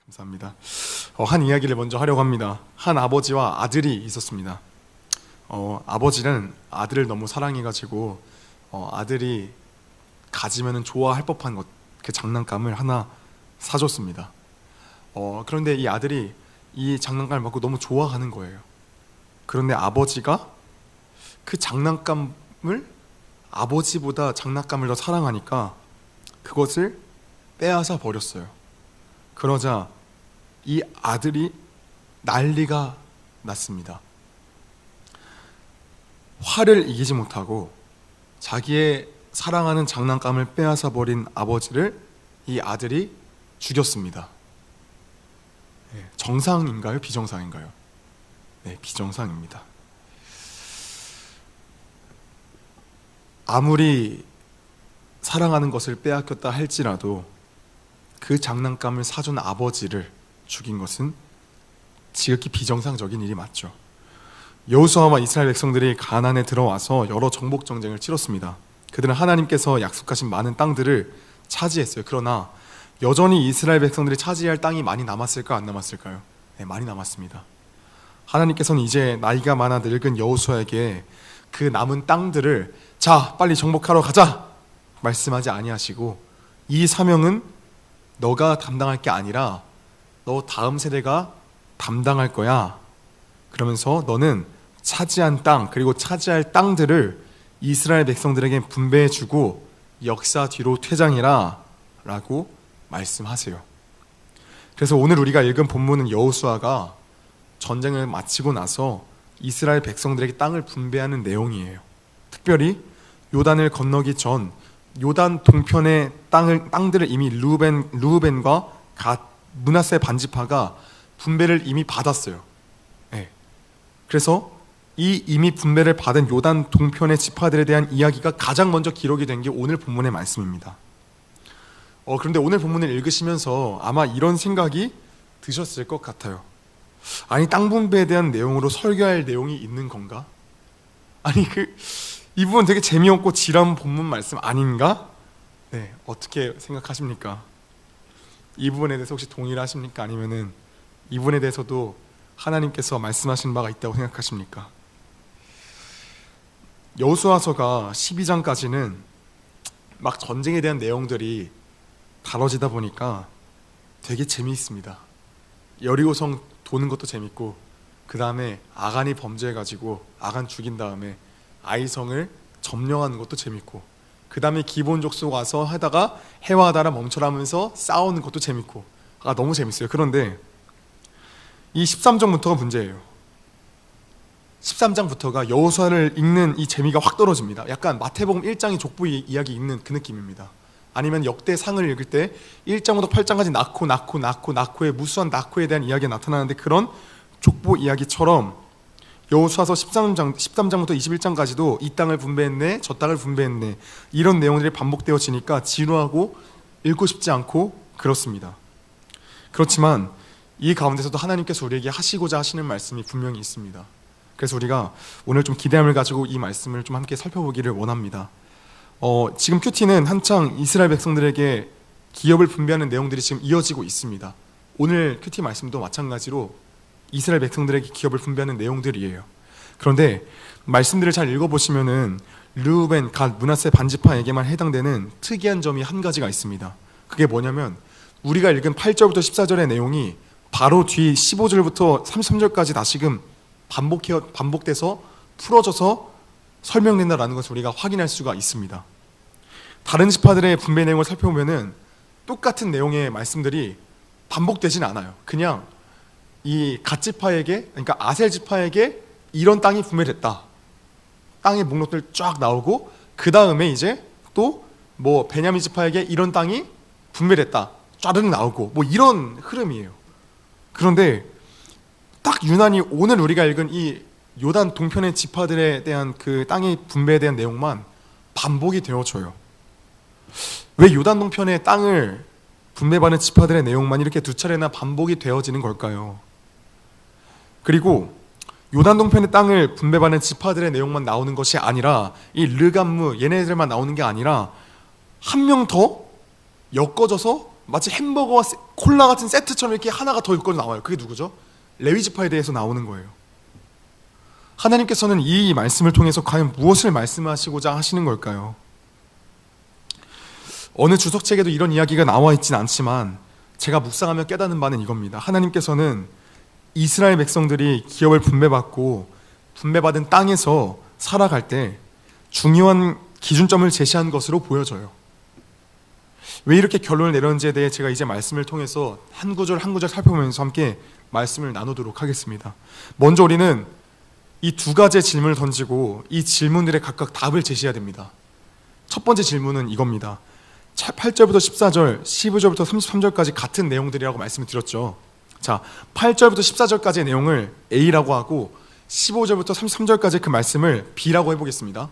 감사합니다. 한 이야기를 먼저 하려고 합니다. 한 아버지와 아들이 있었습니다. 아버지는 아들을 너무 사랑해가지고 아들이 가지면은 좋아할 법한 그 장난감을 하나 사줬습니다. 그런데 이 아들이 이 장난감을 받고 너무 좋아하는 거예요. 그런데 아버지가 그 장난감을 아버지보다 장난감을 더 사랑하니까 그것을 빼앗아 버렸어요. 그러자 이 아들이 난리가 났습니다. 화를 이기지 못하고 자기의 사랑하는 장난감을 빼앗아 버린 아버지를 이 아들이 죽였습니다. 정상인가요? 비정상인가요? 네, 비정상입니다. 아무리 사랑하는 것을 빼앗겼다 할지라도 그 장난감을 사준 아버지를 죽인 것은 지극히 비정상적인 일이 맞죠. 여호수아와 이스라엘 백성들이 가나안에 들어와서 여러 정복 전쟁을 치렀습니다. 그들은 하나님께서 약속하신 많은 땅들을 차지했어요. 그러나 여전히 이스라엘 백성들이 차지할 땅이 많이 남았을까 안 남았을까요? 네, 많이 남았습니다. 하나님께서는 이제 나이가 많아 늙은 여호수아에게 그 남은 땅들을 자 빨리 정복하러 가자 말씀하지 아니하시고 이 사명은 너가 담당할 게 아니라 너 다음 세대가 담당할 거야. 그러면서 너는 차지한 땅 그리고 차지할 땅들을 이스라엘 백성들에게 분배해주고 역사 뒤로 퇴장해라 라고 말씀하세요. 그래서 오늘 우리가 읽은 본문은 여호수아가 전쟁을 마치고 나서 이스라엘 백성들에게 땅을 분배하는 내용이에요. 특별히 요단을 건너기 전 요단 동편의 땅들을 이미 르우벤과 갓, 므낫세 반지파가 분배를 이미 받았어요. 네. 그래서 이 이미 분배를 받은 요단 동편의 지파들에 대한 이야기가 가장 먼저 기록이 된 게 오늘 본문의 말씀입니다. 그런데 오늘 본문을 읽으시면서 아마 이런 생각이 드셨을 것 같아요. 아니 땅 분배에 대한 내용으로 설교할 내용이 있는 건가? 아니 이 부분 되게 재미없고 지루한 본문 말씀 아닌가? 네, 어떻게 생각하십니까? 이 부분에 대해서 혹시 동의를 하십니까? 아니면은 이 부분에 대해서도 하나님께서 말씀하신 바가 있다고 생각하십니까? 여호수아서가 12장까지는 막 전쟁에 대한 내용들이 다뤄지다 보니까 되게 재미있습니다. 여리고성 도는 것도 재밌고 그 다음에 아간이 범죄해가지고 아간 죽인 다음에 아이성을 점령하는 것도 재밌고 그 다음에 기본 족속 와서 하다가 해와하다라 멈춰라면서 싸우는 것도 재밌고 너무 재밌어요. 그런데 이 13장부터가 문제예요. 13장부터가 여호수아를 읽는 이 재미가 확 떨어집니다. 약간 마태복음 1장의 족보 이야기 읽는 그 느낌입니다. 아니면 역대상을 읽을 때 1장부터 8장까지 낳고의 무수한 낳고에 대한 이야기가 나타나는데 그런 족보 이야기처럼 여호수아서 13장부터 21장까지도 이 땅을 분배했네 저 땅을 분배했네 이런 내용들이 반복되어지니까 지루하고 읽고 싶지 않고 그렇습니다. 그렇지만 이 가운데서도 하나님께서 우리에게 하시고자 하시는 말씀이 분명히 있습니다. 그래서 우리가 오늘 좀 기대함을 가지고 이 말씀을 좀 함께 살펴보기를 원합니다. 지금 큐티는 한창 이스라엘 백성들에게 기업을 분배하는 내용들이 지금 이어지고 있습니다. 오늘 큐티 말씀도 마찬가지로 이스라엘 백성들에게 기업을 분배하는 내용들이에요. 그런데 말씀들을 잘 읽어보시면은 르우벤, 갓, 므낫세 반지파에게만 해당되는 특이한 점이 한 가지가 있습니다. 그게 뭐냐면 우리가 읽은 8절부터 14절의 내용이 바로 뒤 15절부터 33절까지 다시금 반복돼서 풀어져서 설명된다라는 것을 우리가 확인할 수가 있습니다. 다른 지파들의 분배 내용을 살펴보면은 똑같은 내용의 말씀들이 반복되진 않아요. 그냥 이 갓 지파에게, 그러니까 아셀 지파에게 이런 땅이 분배됐다. 땅의 목록들 쫙 나오고 그 다음에 이제 또 뭐 베냐민 지파에게 이런 땅이 분배됐다. 쫙 나오고 뭐 이런 흐름이에요. 그런데 딱 유난히 오늘 우리가 읽은 이 요단 동편의 지파들에 대한 그 땅의 분배에 대한 내용만 반복이 되어져요. 왜 요단 동편의 땅을 분배받는 지파들의 내용만 이렇게 두 차례나 반복이 되어지는 걸까요? 그리고 요단 동편의 땅을 분배받는 지파들의 내용만 나오는 것이 아니라 이 르감무 얘네들만 나오는 게 아니라 한 명 더 엮어져서 마치 햄버거와 콜라 같은 세트처럼 이렇게 하나가 더 엮어져 나와요. 그게 누구죠? 레위지파에 대해서 나오는 거예요. 하나님께서는 이 말씀을 통해서 과연 무엇을 말씀하시고자 하시는 걸까요? 어느 주석책에도 이런 이야기가 나와 있진 않지만 제가 묵상하며 깨닫는 바는 이겁니다. 하나님께서는 이스라엘 백성들이 기업을 분배받고 분배받은 땅에서 살아갈 때 중요한 기준점을 제시한 것으로 보여져요. 왜 이렇게 결론을 내렸는지에 대해 제가 이제 말씀을 통해서 한 구절 한 구절 살펴보면서 함께 말씀을 나누도록 하겠습니다. 먼저 우리는 이 두 가지의 질문을 던지고 이 질문들에 각각 답을 제시해야 됩니다. 첫 번째 질문은 이겁니다. 8절부터 14절, 15절부터 33절까지 같은 내용들이라고 말씀을 드렸죠. 자, 8절부터 14절까지의 내용을 A라고 하고 15절부터 33절까지 그 말씀을 B라고 해보겠습니다.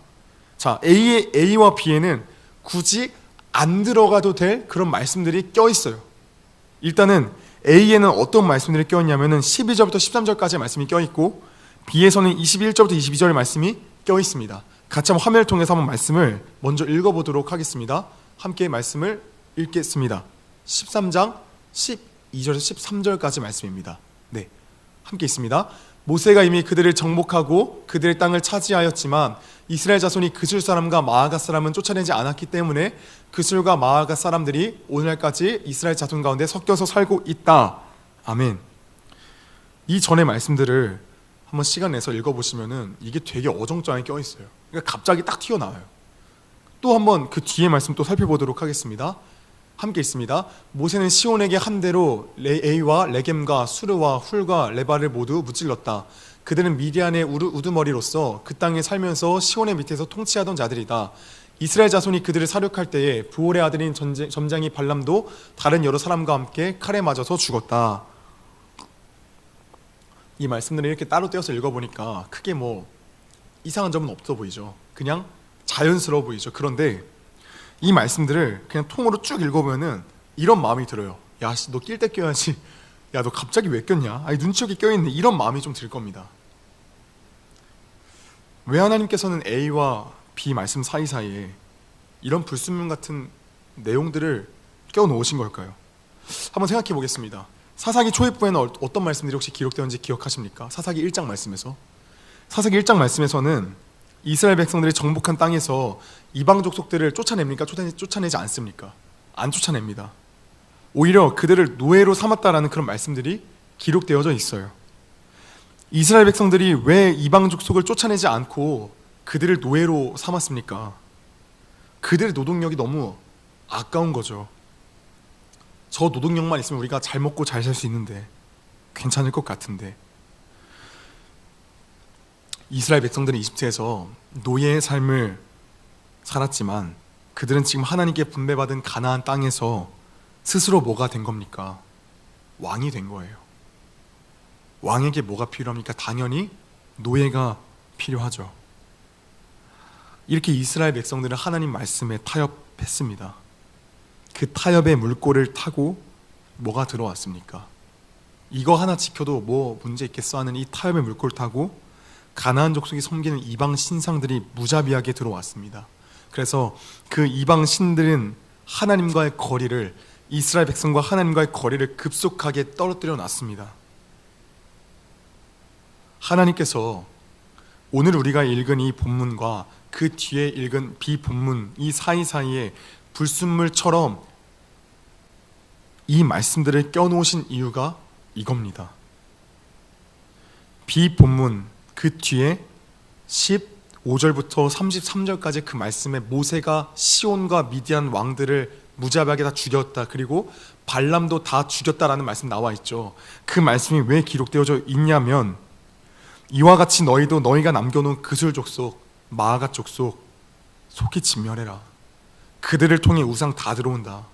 자, A와 B에는 굳이 안 들어가도 될 그런 말씀들이 껴있어요. 일단은 A에는 어떤 말씀들이 껴있냐면은 12절부터 13절까지의 말씀이 껴있고 B에서는 21절부터 22절의 말씀이 껴있습니다. 같이 한번 화면을 통해서 한번 말씀을 먼저 읽어보도록 하겠습니다. 함께 말씀을 읽겠습니다. 13장 12절에서 13절까지 말씀입니다. 네, 함께 있습니다. 모세가 이미 그들을 정복하고 그들의 땅을 차지하였지만 이스라엘 자손이 그술 사람과 마아가 사람은 쫓아내지 않았기 때문에 그술과 마아가 사람들이 오늘날까지 이스라엘 자손 가운데 섞여서 살고 있다. 아멘. 이 전의 말씀들을 한번 시간 내서 읽어보시면은 이게 되게 어정쩡하게 껴있어요. 그러니까 갑자기 딱 튀어나와요. 또 한번 그 뒤에 말씀 또 살펴보도록 하겠습니다. 함께 있습니다. 모세는 시온에게 한 대로 에이와 레겜과 수르와 훌과 레바를 모두 무찔렀다. 그들은 미디안의 우두머리로서 그 땅에 살면서 시온의 밑에서 통치하던 자들이다. 이스라엘 자손이 그들을 사륙할 때에 부올의 아들인 점장이 발람도 다른 여러 사람과 함께 칼에 맞아서 죽었다. 이 말씀들을 이렇게 따로 떼어서 읽어보니까 크게 뭐 이상한 점은 없어 보이죠. 그냥 자연스러워 보이죠. 그런데 이 말씀들을 그냥 통으로 쭉 읽어보면은 이런 마음이 들어요. 야, 너 낄 때 껴야지. 야, 너 갑자기 왜 꼈냐? 아니, 눈치 없게 껴있네. 이런 마음이 좀 들 겁니다. 왜 하나님께서는 A와 B 말씀 사이사이에 이런 불순물 같은 내용들을 껴놓으신 걸까요? 한번 생각해 보겠습니다. 사사기 초입부에는 어떤 말씀들이 혹시 기록되었는지 기억하십니까? 사사기 1장 말씀에서. 사사기 1장 말씀에서는 이스라엘 백성들이 정복한 땅에서 이방 족속들을 쫓아냅니까? 쫓아내지 않습니까? 안 쫓아냅니다. 오히려 그들을 노예로 삼았다라는 그런 말씀들이 기록되어져 있어요. 이스라엘 백성들이 왜 이방 족속을 쫓아내지 않고 그들을 노예로 삼았습니까? 그들의 노동력이 너무 아까운 거죠. 저 노동력만 있으면 우리가 잘 먹고 잘 살 수 있는데, 괜찮을 것 같은데. 이스라엘 백성들은 이집트에서 노예의 삶을 살았지만 그들은 지금 하나님께 분배받은 가나안 땅에서 스스로 뭐가 된 겁니까? 왕이 된 거예요. 왕에게 뭐가 필요합니까? 당연히 노예가 필요하죠. 이렇게 이스라엘 백성들은 하나님 말씀에 타협했습니다. 그 타협의 물꼬를 타고 뭐가 들어왔습니까? 이거 하나 지켜도 뭐 문제 있겠어 하는 이 타협의 물꼬를 타고 가나안 족속이 섬기는 이방 신상들이 무자비하게 들어왔습니다. 그래서 그 이방 신들은 하나님과의 거리를, 이스라엘 백성과 하나님과의 거리를 급속하게 떨어뜨려 놨습니다. 하나님께서 오늘 우리가 읽은 이 본문과 그 뒤에 읽은 비본문, 이 사이사이에 불순물처럼 이 말씀들을 껴놓으신 이유가 이겁니다. 비본문 그 뒤에 15절부터 33절까지 그 말씀에 모세가 시온과 미디안 왕들을 무자비하게 다 죽였다, 그리고 발람도 다 죽였다라는 말씀 나와 있죠. 그 말씀이 왜 기록되어져 있냐면, 이와 같이 너희도 너희가 남겨놓은 그술 족속, 마아가 족속 속히 진멸해라. 그들을 통해 우상 다 들어온다.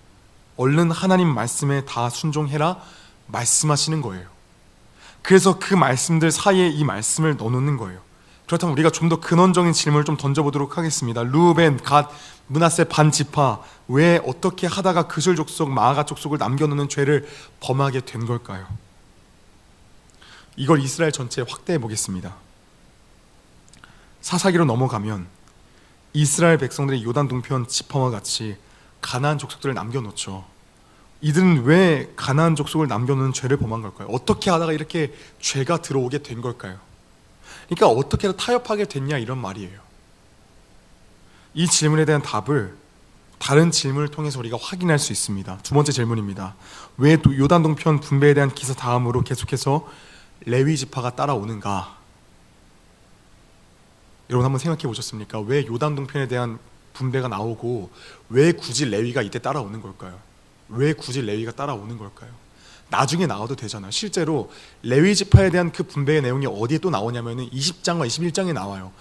얼른 하나님 말씀에 다 순종해라 말씀하시는 거예요. 그래서 그 말씀들 사이에 이 말씀을 넣어놓는 거예요. 그렇다면 우리가 좀 더 근원적인 질문을 좀 던져보도록 하겠습니다. 르우벤, 갓, 므낫세 반지파, 왜 어떻게 하다가 그술 족속, 마아가 족속을 남겨놓는 죄를 범하게 된 걸까요? 이걸 이스라엘 전체에 확대해 보겠습니다. 사사기로 넘어가면 이스라엘 백성들이 요단 동편 지파와 같이 가나안 족속들을 남겨놓죠. 이들은 왜 가나안 족속을 남겨놓은 죄를 범한 걸까요? 어떻게 하다가 이렇게 죄가 들어오게 된 걸까요? 그러니까 어떻게 타협하게 됐냐 이런 말이에요. 이 질문에 대한 답을 다른 질문을 통해서 우리가 확인할 수 있습니다. 두 번째 질문입니다. 왜 요단 동편 분배에 대한 기사 다음으로 계속해서 레위 지파가 따라오는가? 여러분 한번 생각해 보셨습니까? 왜 요단 동편에 대한 분배가 나오고 왜 굳이 레위가 이때 따라오는 걸까요? 왜 굳이 레위가 따라오는 걸까요? 나중에 나와도 되잖아요. 실제로 레위 지파에 대한 그 분배의 내용이 어디에 또 나오냐면은 20장과 21장에 나와요.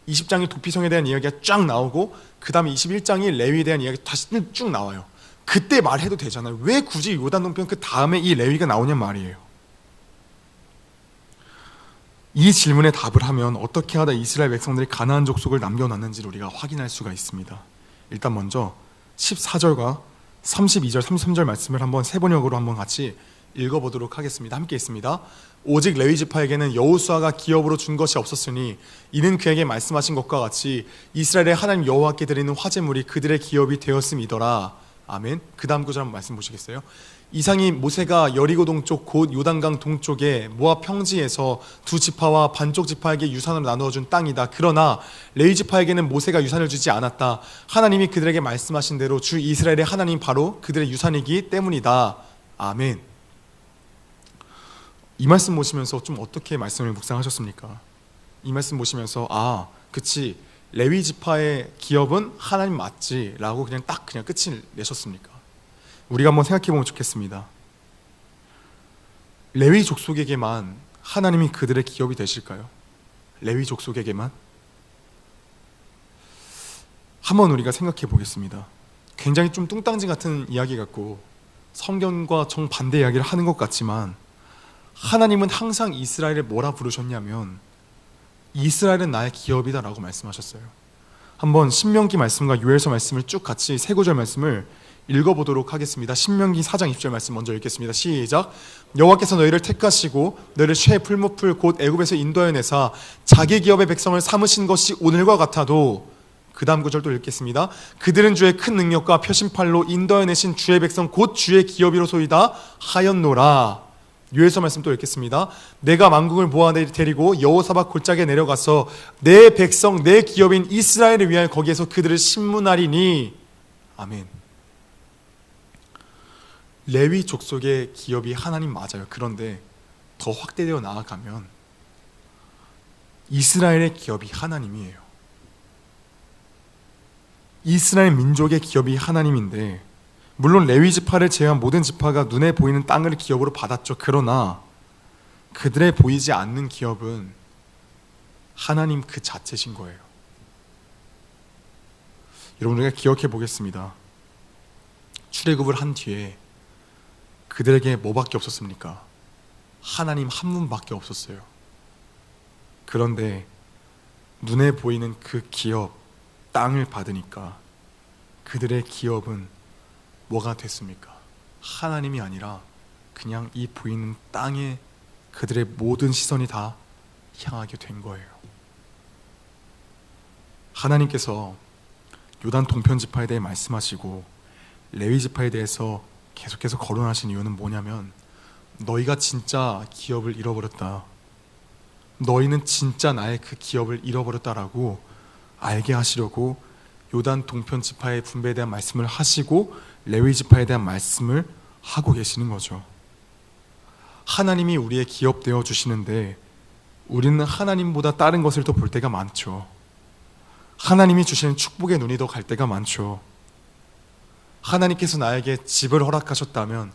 20장이 도피성에 대한 이야기가 쫙 나오고 그 다음에 21장이 레위에 대한 이야기 다시 쭉 나와요. 그때 말해도 되잖아요. 왜 굳이 요단 동편 그 다음에 이 레위가 나오냔 말이에요. 이 질문에 답을 하면 어떻게 하다 이스라엘 백성들이 가나안 족속을 남겨놨는지를 우리가 확인할 수가 있습니다. 일단 먼저 14절과 32절, 33절 말씀을 한번 세 번역으로 한번 같이 읽어보도록 하겠습니다. 함께 있습니다. 오직 레위 지파에게는 여호수아가 기업으로 준 것이 없었으니 이는 그에게 말씀하신 것과 같이 이스라엘의 하나님 여호와께 드리는 화제물이 그들의 기업이 되었음이더라. 아멘. 그 다음 구절 한번 말씀 보시겠어요? 이상이 모세가 여리고 동쪽 곧 요단강 동쪽에 모압 평지에서 두 지파와 반쪽 지파에게 유산으로 나누어 준 땅이다. 그러나 레위 지파에게는 모세가 유산을 주지 않았다. 하나님이 그들에게 말씀하신 대로 주 이스라엘의 하나님 바로 그들의 유산이기 때문이다. 아멘. 이 말씀 보시면서 좀 어떻게 말씀을 묵상하셨습니까? 이 말씀 보시면서 그치, 레위 지파의 기업은 하나님 맞지 라고 그냥 끝을 내셨습니까? 우리가 한번 생각해 보면 좋겠습니다. 레위 족속에게만 하나님이 그들의 기업이 되실까요? 레위 족속에게만? 한번 우리가 생각해 보겠습니다. 굉장히 좀 뚱땅지 같은 이야기 같고 성경과 정반대 이야기를 하는 것 같지만 하나님은 항상 이스라엘을 뭐라 부르셨냐면 이스라엘은 나의 기업이다 라고 말씀하셨어요. 한번 신명기 말씀과 요엘서 말씀을 쭉 같이 세 구절 말씀을 읽어보도록 하겠습니다. 신명기 4장 20절 말씀 먼저 읽겠습니다. 시작. 여호와께서 너희를 택하시고 너희를 쇠 풀무풀 곧 애굽에서 인도하여 내사 자기 기업의 백성을 삼으신 것이 오늘과 같아도 그 다음 구절도 읽겠습니다. 그들은 주의 큰 능력과 표심팔로 인도하여 내신 주의 백성 곧 주의 기업이로소이다 하였노라. 요엘서 말씀 또 읽겠습니다. 내가 만국을 모아 데리고 여호사밧 골짜기에 내려가서 내 백성 내 기업인 이스라엘을 위하여 거기에서 그들을 심문하리니. 아멘. 레위 족속의 기업이 하나님 맞아요. 그런데 더 확대되어 나아가면 이스라엘의 기업이 하나님이에요. 이스라엘 민족의 기업이 하나님인데 물론 레위 지파를 제외한 모든 지파가 눈에 보이는 땅을 기업으로 받았죠. 그러나 그들의 보이지 않는 기업은 하나님 그 자체신 거예요. 여러분, 우리가 기억해 보겠습니다. 출애굽을 한 뒤에 그들에게 뭐밖에 없었습니까? 하나님 한 분밖에 없었어요. 그런데 눈에 보이는 그 기업, 땅을 받으니까 그들의 기업은 뭐가 됐습니까? 하나님이 아니라 그냥 이 보이는 땅에 그들의 모든 시선이 다 향하게 된 거예요. 하나님께서 요단 동편 지파에 대해 말씀하시고 레위 지파에 대해서 계속해서 거론하신 이유는 뭐냐면 너희가 진짜 기업을 잃어버렸다. 너희는 진짜 나의 그 기업을 잃어버렸다라고 알게 하시려고 요단 동편 지파의 분배에 대한 말씀을 하시고 레위 지파에 대한 말씀을 하고 계시는 거죠. 하나님이 우리의 기업 되어 주시는데 우리는 하나님보다 다른 것을 더 볼 때가 많죠. 하나님이 주시는 축복의 눈이 더 갈 때가 많죠. 하나님께서 나에게 집을 허락하셨다면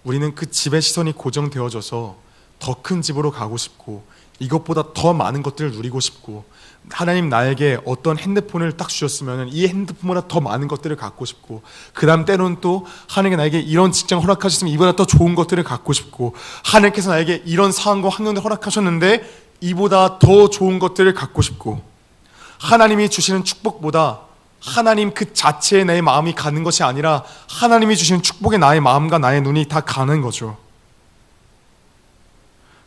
우리는 그 집의 시선이 고정되어져서 더 큰 집으로 가고 싶고 이것보다 더 많은 것들을 누리고 싶고, 하나님 나에게 어떤 핸드폰을 딱 주셨으면 이 핸드폰보다 더 많은 것들을 갖고 싶고, 그 다음 때로는 또 하나님께 나에게 이런 직장 허락하셨으면 이보다 더 좋은 것들을 갖고 싶고, 하나님께서 나에게 이런 상황과 환경을 허락하셨는데 이보다 더 좋은 것들을 갖고 싶고, 하나님이 주시는 축복보다 하나님 그 자체에 내 마음이 가는 것이 아니라 하나님이 주시는 축복에 나의 마음과 나의 눈이 다 가는 거죠.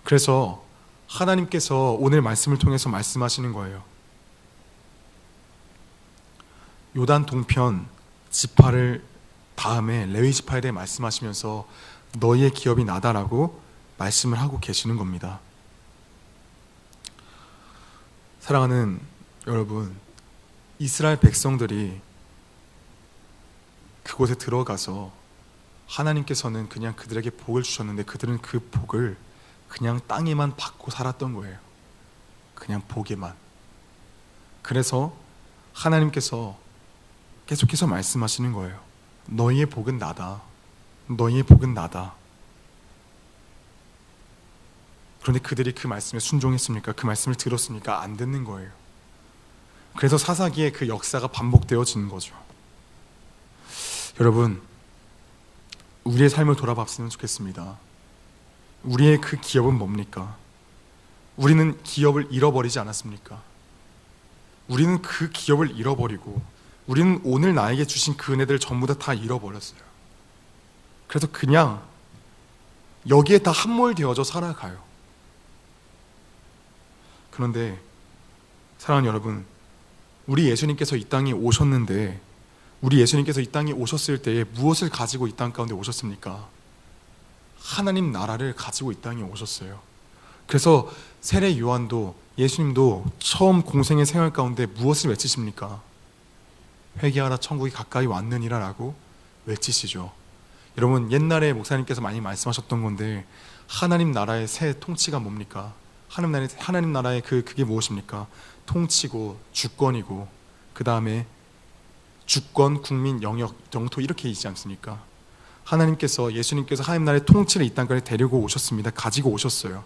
그래서 하나님께서 오늘 말씀을 통해서 말씀하시는 거예요. 요단 동편 지파를 다음에 레위 지파에 대해 말씀하시면서 너희의 기업이 나다라고 말씀을 하고 계시는 겁니다. 사랑하는 여러분, 이스라엘 백성들이 그곳에 들어가서 하나님께서는 그냥 그들에게 복을 주셨는데 그들은 그 복을 그냥 땅에만 받고 살았던 거예요. 그냥 복에만. 그래서 하나님께서 계속해서 말씀하시는 거예요. 너희의 복은 나다. 너희의 복은 나다. 그런데 그들이 그 말씀에 순종했습니까? 그 말씀을 들었습니까? 안 듣는 거예요. 그래서 사사기의 그 역사가 반복되어지는 거죠. 여러분, 우리의 삶을 돌아봤으면 좋겠습니다. 우리의 그 기업은 뭡니까? 우리는 기업을 잃어버리지 않았습니까? 우리는 그 기업을 잃어버리고 우리는 오늘 나에게 주신 그 은혜들을 전부 다 잃어버렸어요. 그래서 그냥 여기에 다 함몰되어져 살아가요. 그런데 사랑하는 여러분, 우리 예수님께서 이 땅에 오셨는데 우리 예수님께서 이 땅에 오셨을 때에 무엇을 가지고 이 땅 가운데 오셨습니까? 하나님 나라를 가지고 이 땅에 오셨어요. 그래서 세례 요한도 예수님도 처음 공생의 생활 가운데 무엇을 외치십니까? 회개하라 천국이 가까이 왔느니라 라고 외치시죠. 여러분, 옛날에 목사님께서 많이 말씀하셨던 건데 하나님 나라의 새 통치가 뭡니까? 하나님 나라의 그게 무엇입니까? 통치고 주권이고 그 다음에 주권, 국민, 영역, 영토 이렇게 있지 않습니까? 예수님께서 하나님 나라의 통치를 이 땅까지 데리고 오셨습니다. 가지고 오셨어요.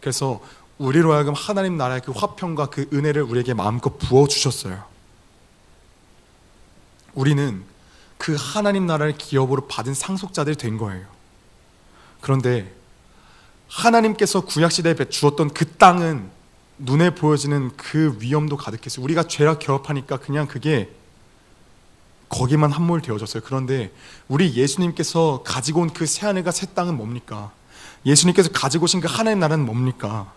그래서 우리로 하여금 하나님 나라의 그 화평과 그 은혜를 우리에게 마음껏 부어주셨어요. 우리는 그 하나님 나라를 기업으로 받은 상속자들이 된 거예요. 그런데 하나님께서 구약시대에 주었던 그 땅은 눈에 보여지는 그 위험도 가득했어요. 우리가 죄와 결합하니까 그냥 그게 거기만 함몰되어졌어요. 그런데 우리 예수님께서 가지고 온 그 새하늘과 새 땅은 뭡니까? 예수님께서 가지고 오신 그 하나님 나라는 뭡니까?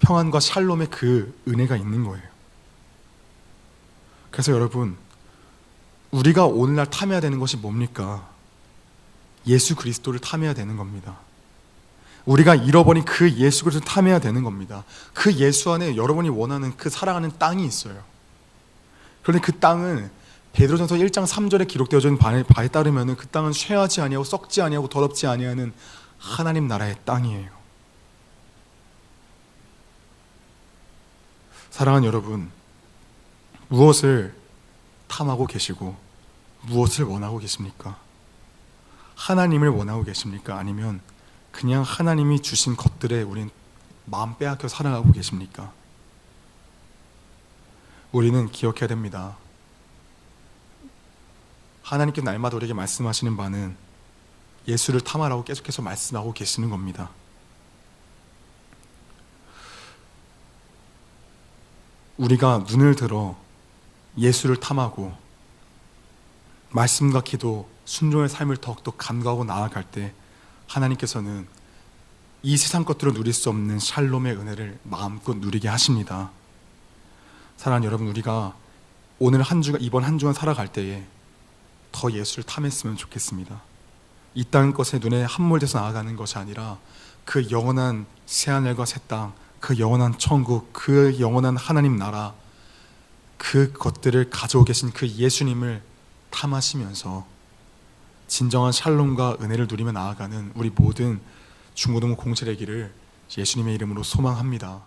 평안과 샬롬의 그 은혜가 있는 거예요. 그래서 여러분, 우리가 오늘날 탐해야 되는 것이 뭡니까? 예수 그리스도를 탐해야 되는 겁니다. 우리가 잃어버린 그 예수 그리스도를 탐해야 되는 겁니다. 그 예수 안에 여러분이 원하는 그 사랑하는 땅이 있어요. 그런데 그 땅은 베드로전서 1장 3절에 기록되어져 있는 바에 따르면 그 땅은 쇠하지 아니하고 썩지 아니하고 더럽지 아니하는 하나님 나라의 땅이에요. 사랑하는 여러분, 무엇을 탐하고 계시고 무엇을 원하고 계십니까? 하나님을 원하고 계십니까? 아니면 그냥 하나님이 주신 것들에 우린 마음 빼앗겨 살아가고 계십니까? 우리는 기억해야 됩니다. 하나님께서 날마다 우리에게 말씀하시는 바는 예수를 탐하라고 계속해서 말씀하고 계시는 겁니다. 우리가 눈을 들어 예수를 탐하고 말씀과 기도, 순종의 삶을 더욱더 간구하고 나아갈 때 하나님께서는 이 세상 것들을 누릴 수 없는 샬롬의 은혜를 마음껏 누리게 하십니다. 사랑하는 여러분, 우리가 이번 한 주간 살아갈 때에 더 예수를 탐했으면 좋겠습니다. 이 땅 것에 눈에 함몰돼서 나아가는 것이 아니라 그 영원한 새하늘과 새 땅, 그 영원한 천국, 그 영원한 하나님 나라, 그 것들을 가지고 계신 그 예수님을 탐하시면서 진정한 샬롬과 은혜를 누리며 나아가는 우리 모든 중고등부 공동체되기를 예수님의 이름으로 소망합니다.